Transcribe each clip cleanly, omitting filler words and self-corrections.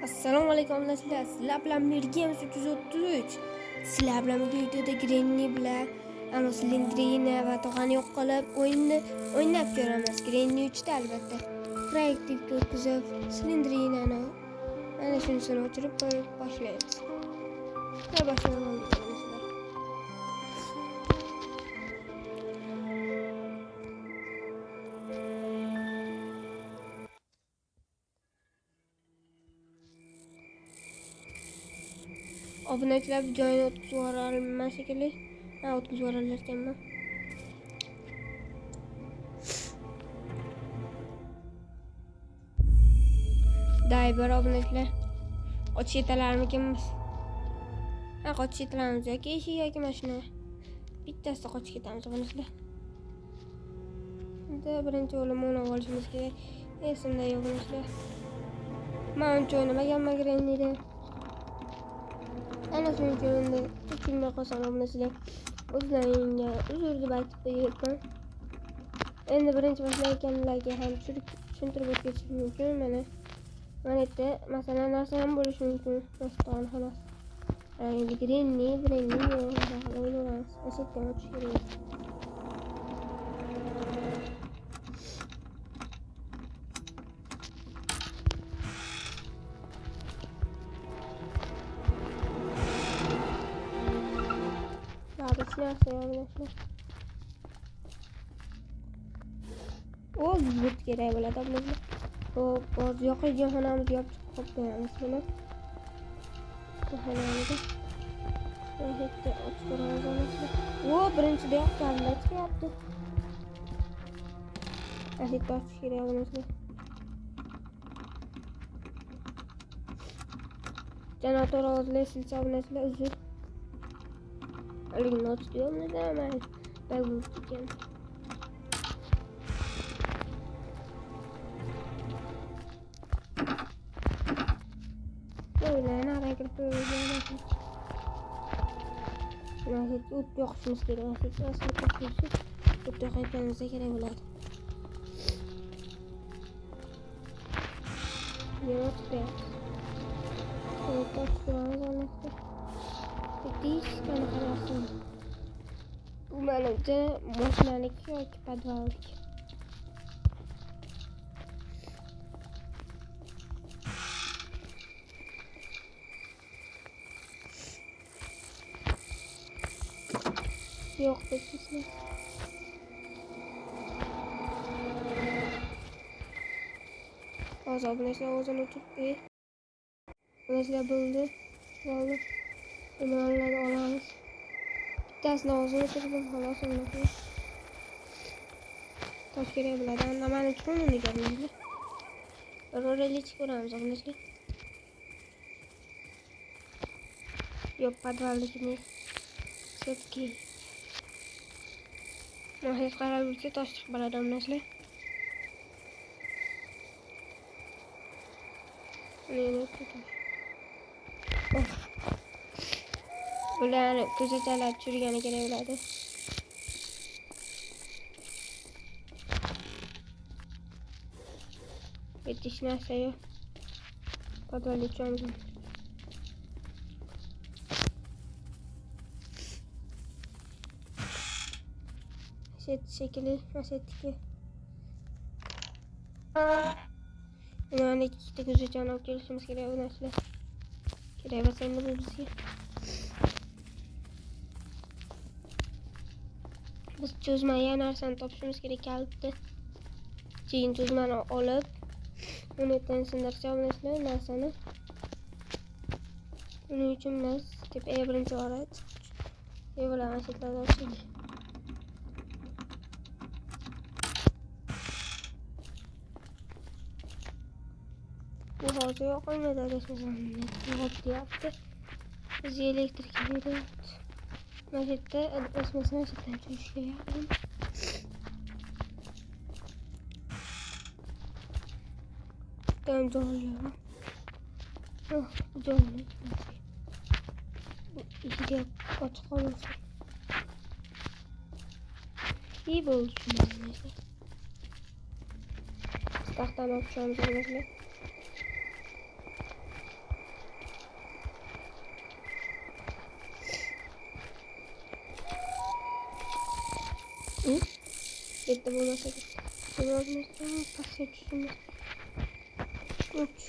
Assalomu alaykum sizlar. Sizlar bilan Mirgames 333. Sizlar bilan bu videoda Granny bilan Silindrina va tog'ani yo'q qilib o'ynab ko'ramiz. Granny 3 da albatta. Proyektiv kuzov Silindrinani mana shunisini o'chirib boshlaymiz. Va boshlaymiz. Obunachilar joyini o'tkazib yuborolmas shekilli. O'tkazib yuborar ekanman. Daybar obunachilar. Qochish yetalarmikanmiz? Qochish yetalarmiz yoki eshik yoki mashina. Bittasida qochib ketamiz obunachilar. Endi birinchi o'limni olishimiz kerak. Esimda yo'q obunachilar. Men uncha o'ynamaganman Granny'da. Ana shuning uchun tushunmay qolsam obunachilar o'zlaringga uzr deb aytib qo'yayapman. Endi birinchi boshlayotganlarga ham tushuntirib o'tishim mumkin. Mana yerda masalan narsa ham bo'lishi mumkin. Doston xolos. Endi Granny o'ynaymiz. Asakdan o'tish kerak. O zut kerak bo'ladi bizga. Xo'p, o'z yoqilgan xonamizni yopib chiqib qo'yamiz buni. Bu xonamizni bitta ochib ko'ramiz. Birinchida yoqqanlar chiqyapti. Bitta ochish kerak bo'ladi. Janotor ovozli silsa obunachilar uzr. Haligi not diyorum da hemen ben bulacağım. Böyle nereye girip böyle bakın. Neyse ut yoksunuz gerek. Neyse asıl bakıyorsun. Ut yok hepinize gerek oladı. Yok be. Yok başlıyoruz anlaştık. Dish mana qarasam. Bu menimcha mashinaniki yoki podvalniki. Yo'q deyapsizlar. Hozir obunachilar o'zini o'chirib obunachilar bo'ldi. Ünvanları olamiz. Bittasini o'zini o'chirdim xolos uni. Tosh kerak bo'ladi. Endi men uchun uni kelmaydi. Ro'reli ko'ramiz obunachilar. Yo'q, podvalnikini setki. Hech qarab yursa tosh chiqib qoladi obunachilar. Ularni ko'zatalar tushirgani kerak bo'ladi. Hech narsa yo'q. Podvalga tushamiz. Shekilli masetki. Ularni ikkita ko'zatani olib kelishimiz kerak bo'ladi. Kerak bo'lsa endi bu bizga. Biz cho'zmagan narsani topishimiz kerak kalitni. Keyin cho'zmani olib, uni sindirishimiz narsani. Buning uchun biz tepaga birinchi borib, bilan setlarni ochdik. Bu hozir yoqilmaydi adashmasam. Yo'q deyapti. Biz elektrik kerak. Mana yerda adashmasam setdan ishlayapti. Ben zorluyorum. Zorluyorum. İşte açık olursa. İyi bir oluşum mesela. Tahtan okşamız mesela. Bitta bo'lmasa kerak. Pastga tushimiz. Uch.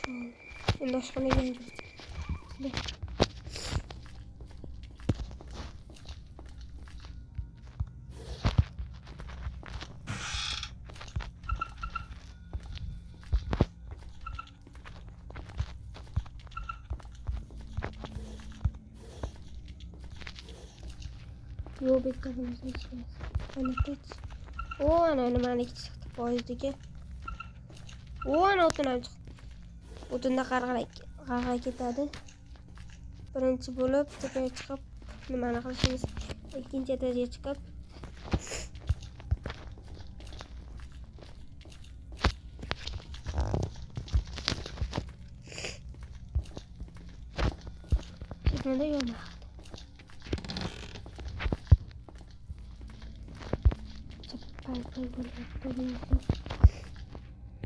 Endi oshxonaga yuramiz. Yo'q, bitta bo'lmasa kerak. Ana kech. Ana nimaniki chiqdi poyezdiki. Ana o'tin ham chiqdi. O'tinda qarg'a ketadi. Birinchi bo'lib tepaga chiqib nimani qilishimiz, ikkinchi etajaga chiqib ketmada yo'q. Paypay bo'lib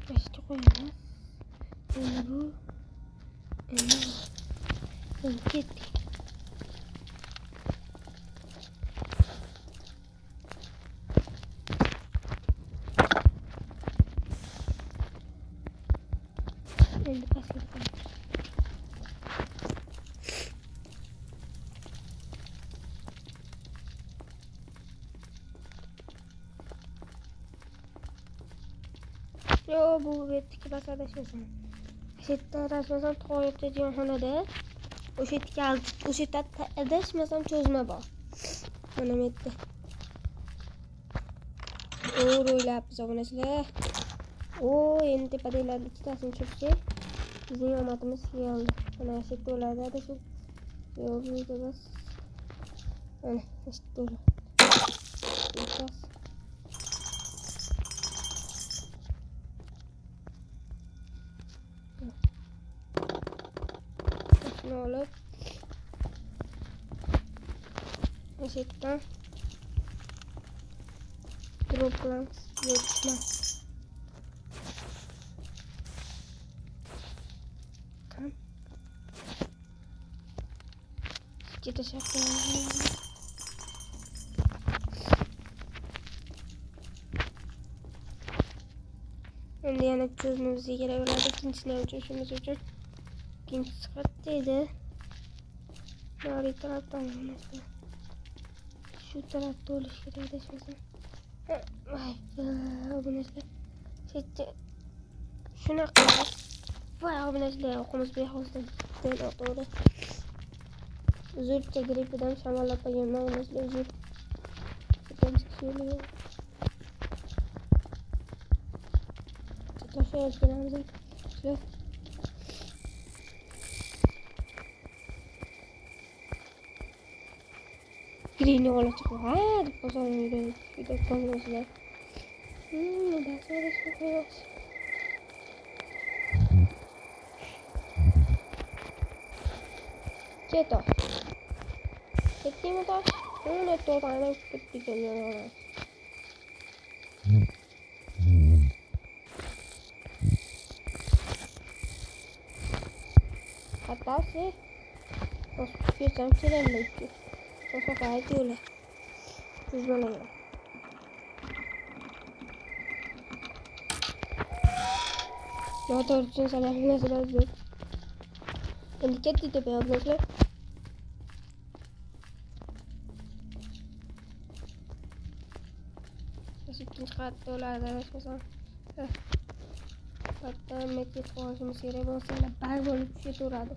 pastga qo'yamiz. Endi bu ketdik. Endi pastga qo'yamiz. Yo, bu yerdagi bas adashmasam. O'sha yerda adashmasam to'g'ri degan xonada. O'sha yerda adashmasam cho'zma bor. Mana bu yerda. O'ylabmiz obunachilar. Endi tepadagilarni ikkitasini cho'zsak, bizning omadimiz keldi. Mana o'sha yerda ularda adashib. Yo'q, bu yerda bas. Mana o'sha yerda. Olib o'sha yerdan drop qilamiz. Kita siapkan. Endi yana cho'zmamizga kerak bo'ladi. Ikkinchisini ham cho'zishimiz uchun. Ikkinchisi qayerda edi? Nari tarafdan emasmi? Shu tarafda bo'lishi kerak adashmasam. Voy, obunachilar. Shunaqa. Voy, obunachilar, o'qimiz bexosdan to'g'ri. Uzr, gripidan shamollab qolganman, obunachilar, uzr. Toshlayotganimiz shu. Grini olacak. Hadi pozorun yürüyün. Bir de konuşlar. Neden sonra sokuyoruz? Quieto. Settimos dos. Uno todavía pequeño ahora. Hatta se os piensan que era leche. Cosa que hay que oler. Pues bueno ya. No todos son saladas las dos. En qué te pegas no sé. Así que gato la de las cosas. Hatta metri qo'yishimiz kerak bo'lsa, baribir tushga turadi.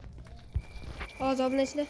Hozir obunachilar